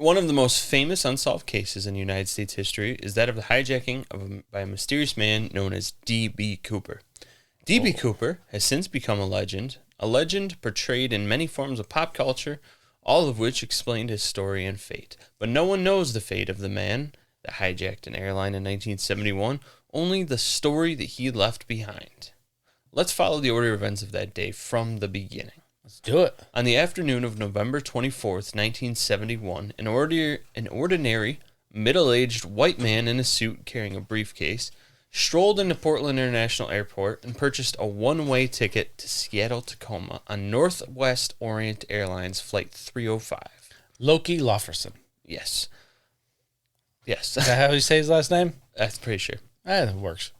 One of the most famous unsolved cases in United States history is that of the hijacking by a mysterious man known as D.B. Cooper. D.B. Cooper has since become a legend portrayed in many forms of pop culture, all of which explained his story and fate. But no one knows the fate of the man that hijacked an airline in 1971, only the story that he left behind. Let's follow the order of events of that day from the beginning. Let's do it. On the afternoon of November 24th, 1971, an ordinary, middle-aged white man in a suit carrying a briefcase strolled into Portland International Airport and purchased a one-way ticket to Seattle-Tacoma on Northwest Orient Airlines Flight 305. Loki Lofferson. Yes. Is that how you say his last name? That's pretty sure. That works.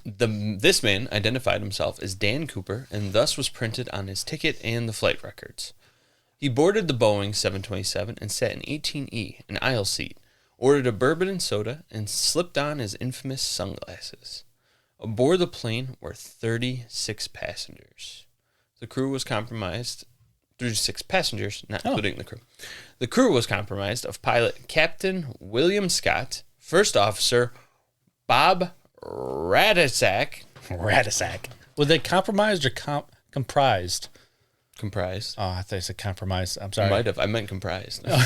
This man identified himself as Dan Cooper and thus was printed on his ticket and the flight records. He boarded the Boeing 727 and sat in 18E, an aisle seat, ordered a bourbon and soda, and slipped on his infamous sunglasses. Aboard the plane were 36 passengers. The crew was comprised, 36 passengers, not including the crew. The crew was comprised of pilot Captain William Scott, First Officer Bob Ratasak. Were they compromised or comprised? Comprised. Oh, I thought you said compromised. I'm sorry. Might have. I meant comprised. I'm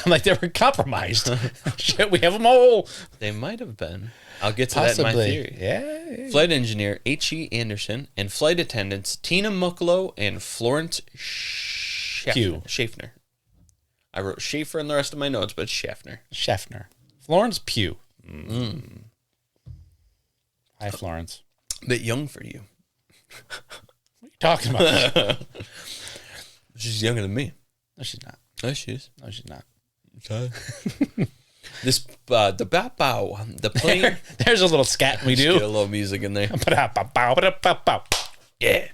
like, they were compromised. Shit, we have them all. They might have been. I'll get to Possibly. that in my theory. Yeah. Flight engineer H.E. Anderson and flight attendants Tina Mucklow and Florence Schaffner. I wrote Schaefer in the rest of my notes, but it's Schaffner. Florence Pugh. Hi, Florence. Bit young for you. What are you talking about? She's younger than me. No, she's not. Oh, she is. No, she's not. The plane. There's a little scat we Just do. get a little music in there. Yeah.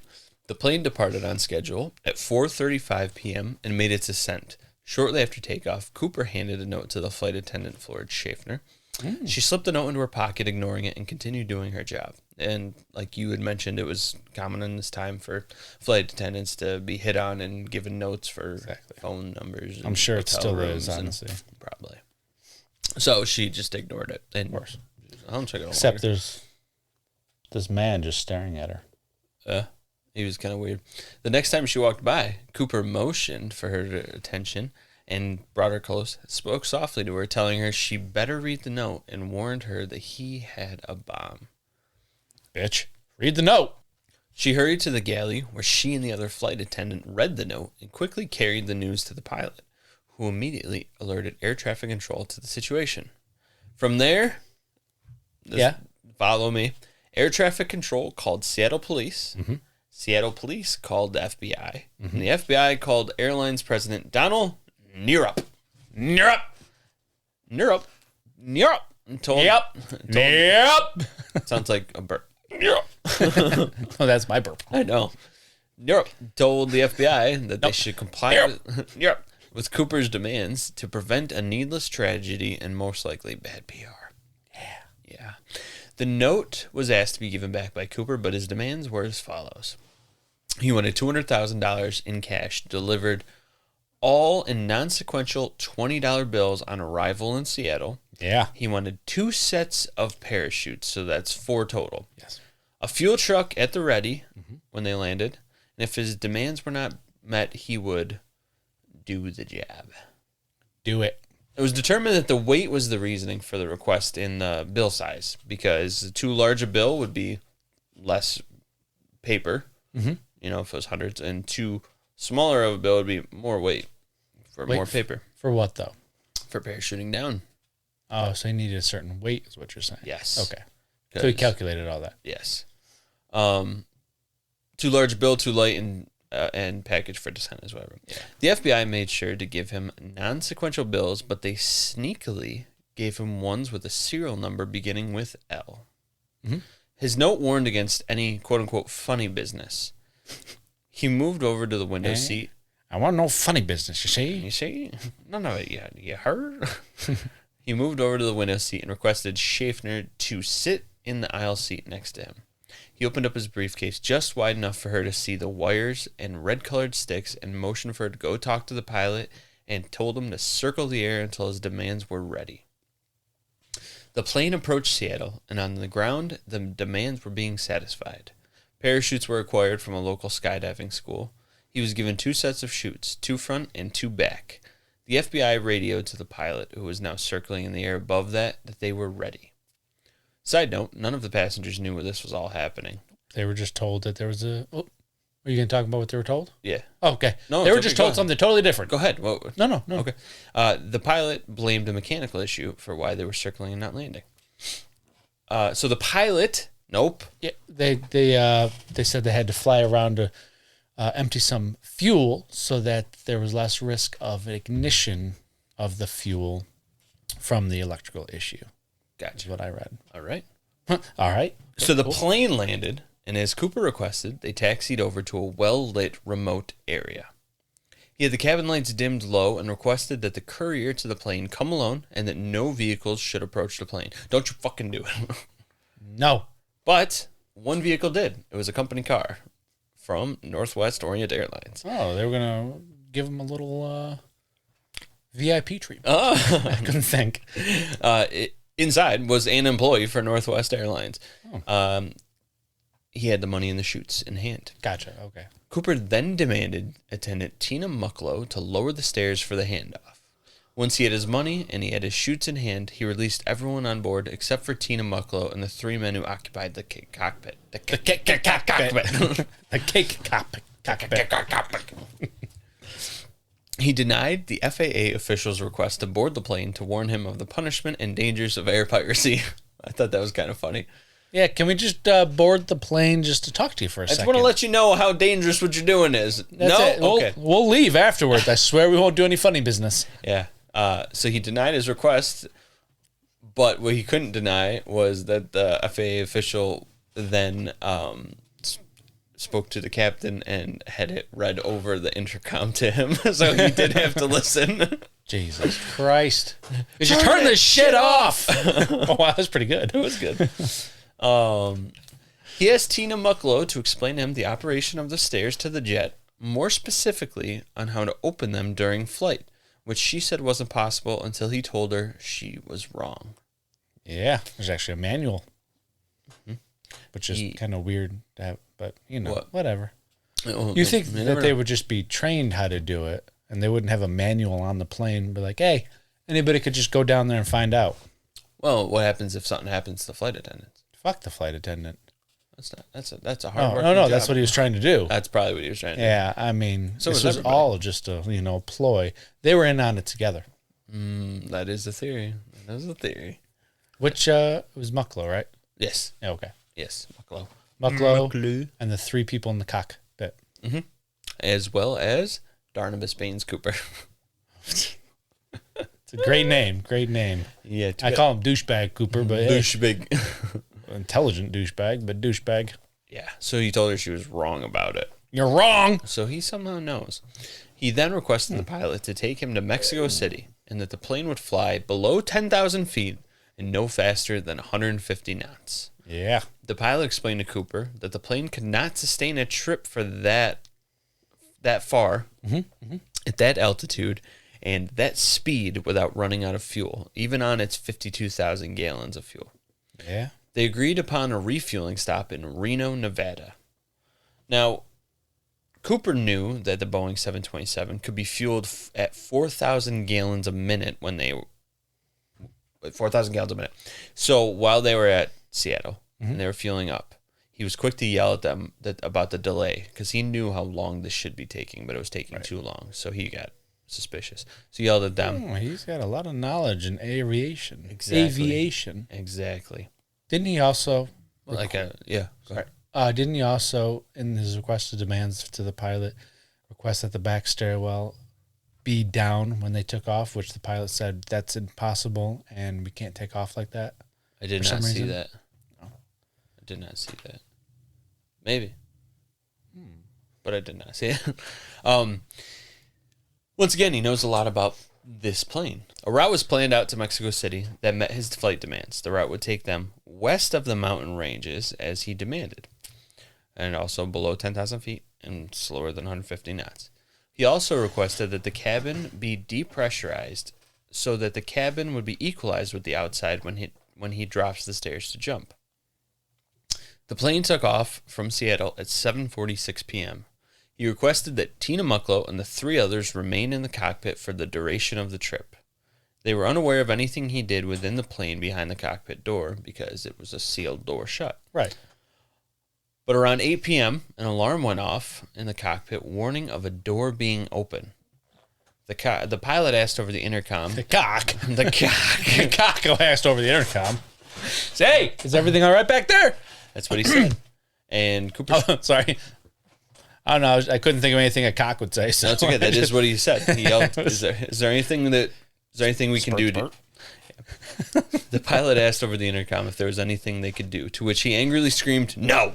The plane departed on schedule at 4:35 p.m. and made its ascent. Shortly after takeoff, Cooper handed a note to the flight attendant, Florence Schaffner. She slipped the note into her pocket, ignoring it, and continued doing her job. And like you had mentioned, it was common in this time for flight attendants to be hit on and given notes for phone numbers. I'm sure it still rooms is, honestly. Probably. So she just ignored it. And Of course. I'll check it out. Except there's this man just staring at her. He was kind of weird. The next time she walked by, Cooper motioned for her attention and brought her close, spoke softly to her, telling her she better read the note, and warned her that he had a bomb. Bitch, read the note. She hurried to the galley, where she and the other flight attendant read the note and quickly carried the news to the pilot, who immediately alerted air traffic control to the situation. From there, follow me, air traffic control called Seattle Police. Mm-hmm. Seattle Police called the FBI. Mm-hmm. And the FBI called airlines president Donald Nierup. Sounds like a burp. Oh, that's my burp. I know. Nierup told the FBI that they should comply with Cooper's demands to prevent a needless tragedy and most likely bad PR. Yeah. The note was asked to be given back by Cooper, but his demands were as follows. He wanted $200,000 in cash delivered all in non-sequential $20 bills on arrival in Seattle. Yeah. He wanted 2 sets of parachutes, so that's 4 total. Yes. A fuel truck at the ready when they landed, and if his demands were not met, he would do the job. Do it. It was determined that the weight was the reasoning for the request in the bill size, because too large a bill would be less paper, if it was hundreds, and too smaller of a bill would be more weight for more paper. For what, though? For parachuting down. Oh, so he needed a certain weight is what you're saying. Yes. Okay. So he calculated all that. Yes. Too large bill, too light, and package for descent as well. Yeah. The FBI made sure to give him non-sequential bills, but they sneakily gave him ones with a serial number beginning with L. Mm-hmm. His note warned against any quote-unquote funny business. He moved over to the window seat. I want no funny business, you see? You see? None of it yet. You heard? He moved over to the window seat and requested Schaffner to sit in the aisle seat next to him. He opened up his briefcase just wide enough for her to see the wires and red-colored sticks and motioned for her to go talk to the pilot and told him to circle the air until his demands were ready. The plane approached Seattle, and on the ground, the demands were being satisfied. Parachutes were acquired from a local skydiving school. He was given 2 sets of chutes, 2 front and 2 back. The FBI radioed to the pilot, who was now circling in the air above that they were ready. Side note, none of the passengers knew this was all happening. They were just told that there was a... Oh, are you going to talk about what they were told? Yeah. Oh, okay. No, they were it's just okay, told something totally different. Go ahead. No. Okay. The pilot blamed a mechanical issue for why they were circling and not landing. So the pilot... Nope. Yeah, they said they had to fly around to empty some fuel so that there was less risk of ignition of the fuel from the electrical issue. That's Gotcha. what I read. All right. All right. So the plane landed, and as Cooper requested, they taxied over to a well-lit remote area. He had the cabin lights dimmed low and requested that the courier to the plane come alone and that no vehicles should approach the plane. Don't you fucking do it. No. But one vehicle did. It was a company car from Northwest Orient Airlines. Oh, they were going to give him a little VIP treatment. Oh. I couldn't think. Inside was an employee for Northwest Airlines. He had the money in the chutes in hand. Gotcha. Okay. Cooper then demanded attendant Tina Mucklow to lower the stairs for the handoff. Once he had his money and he had his chutes in hand, he released everyone on board except for Tina Mucklow and the 3 men who occupied the cockpit. The cake cockpit. The cake cockpit. He denied the FAA officials' request to board the plane to warn him of the punishment and dangers of air piracy. I thought that was kind of funny. Yeah, can we just board the plane just to talk to you for a I second? just want to let you know how dangerous what you're doing is. That's no? it. Okay. We'll leave afterwards. I swear we won't do any funny business. Yeah. So he denied his request, but what he couldn't deny was that the FAA official then spoke to the captain and had it read over the intercom to him. So he did have to listen. Jesus Christ. You should turn this shit off. Oh, wow, that's pretty good. It was good. He asked Tina Mucklow to explain to him the operation of the stairs to the jet, more specifically on how to open them during flight, which she said wasn't possible until he told her she was wrong. Yeah, there's actually a manual, which is kind of weird to have, but whatever. You think that they would just be trained how to do it, and they wouldn't have a manual on the plane, be like, hey, anybody could just go down there and find out. Well, what happens if something happens to the flight attendants? Fuck the flight attendant. That's a hard work. No, that's what he was trying to do. That's probably what he was trying to do. Yeah, I mean, So this was was everybody. all just a ploy. They were in on it together. That is the theory. That is the theory. Which was Mucklow, right? Yes. Yeah, okay. Yes. Mucklow. Mucklow and the 3 people in the cockpit. As well as Darnabas Baines Cooper. It's a great name. Great name. Yeah. I call him douchebag Cooper, but douchebag. Intelligent douchebag, but douchebag. Yeah. So he told her she was wrong about it. You're wrong. So he somehow knows. He then requested the pilot to take him to Mexico City and that the plane would fly below 10,000 feet and no faster than 150 knots. Yeah. The pilot explained to Cooper that the plane could not sustain a trip for that far at that altitude and that speed without running out of fuel, even on its 52,000 gallons of fuel. Yeah. They agreed upon a refueling stop in Reno, Nevada. Now, Cooper knew that the Boeing 727 could be fueled at 4,000 gallons a minute when they 4,000 gallons a minute. So while they were at Seattle and they were fueling up, he was quick to yell at them about the delay because he knew how long this should be taking, but it was taking too long. So he got suspicious. So he yelled at them. Oh, he's got a lot of knowledge in aviation. Exactly. Aviation. Exactly. Didn't he also... Yeah. Go ahead. Didn't he also, in his requested demands to the pilot, request that the back stairwell be down when they took off, which the pilot said that's impossible and we can't take off like that? I did For not some see reason? that. I did not see that. Maybe. But I did not see it. Once again, he knows a lot about this plane. A route was planned out to Mexico City that met his flight demands. The route would take them west of the mountain ranges as he demanded, and also below 10,000 feet and slower than 150 knots. He also requested that the cabin be depressurized so that the cabin would be equalized with the outside when he drops the stairs to jump. The plane took off from Seattle at 7:46 p.m. He requested that Tina Mucklow and the 3 others remain in the cockpit for the duration of the trip. They were unaware of anything he did within the plane behind the cockpit door because it was a sealed door shut. Right. But around 8 p.m., an alarm went off in the cockpit, warning of a door being open. The pilot asked over the intercom. The cock asked over the intercom. Say, hey, is everything all right back there? That's what he said. And Cooper... Oh, sorry. I don't know. I couldn't think of anything a cock would say. So that's okay. That is what he said. He yelled, is there anything we can do to... The pilot asked over the intercom if there was anything they could do, to which he angrily screamed, "No!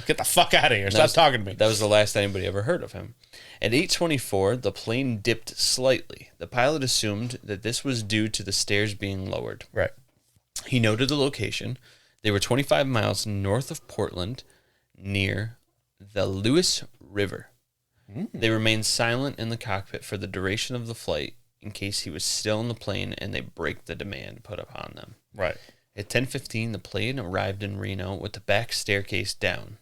Get the fuck out of here. Stop talking to me." That was the last anybody ever heard of him. At 8:24, the plane dipped slightly. The pilot assumed that this was due to the stairs being lowered. Right. He noted the location. They were 25 miles north of Portland, near the Lewis River. They remained silent in the cockpit for the duration of the flight, in case he was still in the plane and they break the demand put upon them. Right. At 10:15, the plane arrived in Reno with the back staircase down.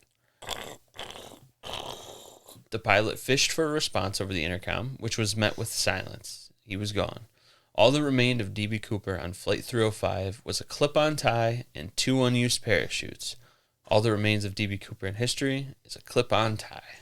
The pilot fished for a response over the intercom, which was met with silence. He was gone. All that remained of D.B. Cooper on Flight 305 was a clip-on tie and 2 unused parachutes. All that remains of D.B. Cooper in history is a clip-on tie.